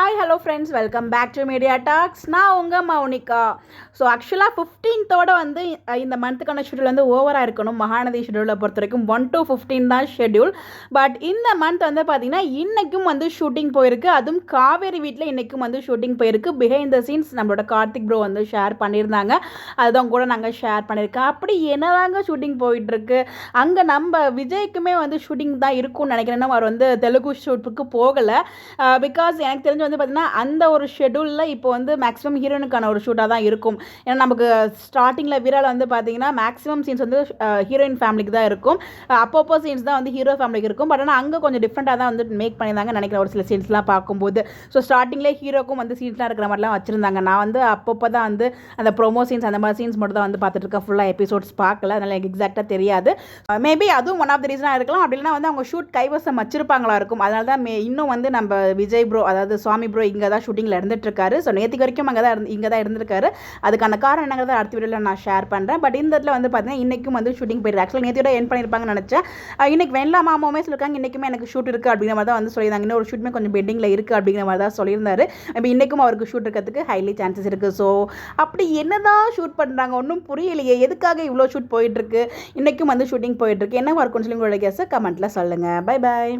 Hi hello friends, welcome back to Media Talks. நான் உங்கள் Mounika. So ஆக்சுவலாக 15th வந்து இந்த மந்த்துக்கான ஷெடியூல் வந்து ஓவராக இருக்கணும். மகாநதி ஷெடியூலை பொறுத்த வரைக்கும் 1 to 15 தான் ஷெடியூல். பட் இந்த மந்த் வந்து பார்த்திங்கன்னா இன்றைக்கும் வந்து ஷூட்டிங் போயிருக்கு. அதுவும் காவேரி வீட்டில் இன்றைக்கும் வந்து ஷூட்டிங் போயிருக்கு. பிஹைண்ட் த சீன்ஸ் நம்மளோட கார்த்திக் ப்ரோ வந்து ஷேர் பண்ணியிருந்தாங்க. அதுதான் கூட நாங்கள் ஷேர் பண்ணியிருக்கோம். அப்படி என்னதாங்க ஷூட்டிங் போயிட்டுருக்கு. அங்கே நம்ம விஜய்க்குமே வந்து ஷூட்டிங் தான் இருக்கும்னு நினைக்கிறேன். அவர் வந்து தெலுங்கு ஷூட்டுக்கு போகலை. பிகாஸ் எனக்கு தெரிஞ்சு வந்து பார்த்திங்கன்னா அந்த ஒரு ஷெடியூலில் இப்போ வந்து மேக்ஸிமம் ஹீரோயினுக்கான ஒரு ஷூட்டாக தான் இருக்கும். ஏன்னா நமக்கு ஸ்டார்டிங்கில் வீரால் வந்து பார்த்திங்கன்னா மேக்ஸிமம் சீன்ஸ் வந்து ஹீரோயின் ஃபேமிலிக்கு தான் இருக்கும். அப்பப்போ சீன்ஸ் தான் வந்து ஹீரோ ஃபேமிலிக்கு இருக்கும். பட் ஆனால் அங்கே கொஞ்சம் டிஃப்ரெண்ட்டாக தான் வந்து மேக் பண்ணியிருந்தாங்க நினைக்கிறேன் ஒரு சில சீன்ஸ்லாம் பார்க்கும்போது. ஸோ ஸ்டார்டிங்லேயே ஹீரோக்கும் வந்து சீன்ஸ்லாம் இருக்கிற மாதிரிலாம் வச்சுருந்தாங்க. நான் வந்து அப்பப்போ தான் வந்து அந்த ப்ரோமோ சீன்ஸ் அந்த மாதிரி சீன்ஸ் மட்டும் தான் வந்து பார்த்துட்டு இருக்கேன். ஃபுல்லாக எபிசோட்ஸ் பார்க்கல, அதனால் எனக்கு எக்ஸாக்டாக தெரியாது. மேபி அதுவும் ஒன் ஆஃப் த ரீசனாக இருக்கலாம். அப்படின்னா வந்து அவங்க ஷூட் கைவசம் வச்சிருப்பாங்களா இருக்கும். அதனால தான் இன்னும் வந்து நம்ம விஜய் ப்ரோ, அதாவது சுவாமி ப்ரோ இங்கே தான் ஷூட்டிங்கில் இருந்துகிட்ருக்காரு. ஸோ நேற்றுக்கு வரைக்கும் இங்கே தான் இருந்திருக்காரு. அதுக்கான காரணம் என்னங்கிறத அடுத்த வீடியோவில் நான் ஷேர் பண்ணுறேன். பட் இந்த இடத்துல வந்து பார்த்தீங்கன்னா இன்றைக்கும் வந்து ஷூட்டிங் போயிருக்கு. ஆக்சுவலாக நேற்றோட என் பண்ணியிருப்பாங்கன்னு நினச்சேன். இன்றைக்கி வெண்லா மாமாவுமே சொல்லியிருக்காங்க இன்றைக்குமே எனக்கு ஷூட் இருக்குது அப்படிங்கிற மாதிரி தான் வந்து சொல்லியிருந்தாங்க. இன்னொரு ஷூட்டுமே கொஞ்சம் பெண்டிங்கில் இருக்குது அப்படிங்கிற மாதிரி தான் சொல்லியிருந்தாரு. மேபி இன்றைக்கும் அவருக்கு ஷூட் இருக்கிறதுக்கு ஹைலி சான்சஸ் இருக்குது. ஸோ அப்படி என்ன தான் ஷூட் பண்ணுறாங்க ஒன்றும் புரியலையே. எதுக்காக இவ்வளோ ஷூட் போயிட்டுருக்கு, இன்றைக்கும் வந்து ஷூட்டிங் போயிட்டுருக்கு, என்ன ஒர்க்குன்னு சொல்லி உங்களோட கெஸ்ஸை கமெண்ட்டில் சொல்லுங்கள். Bye bye.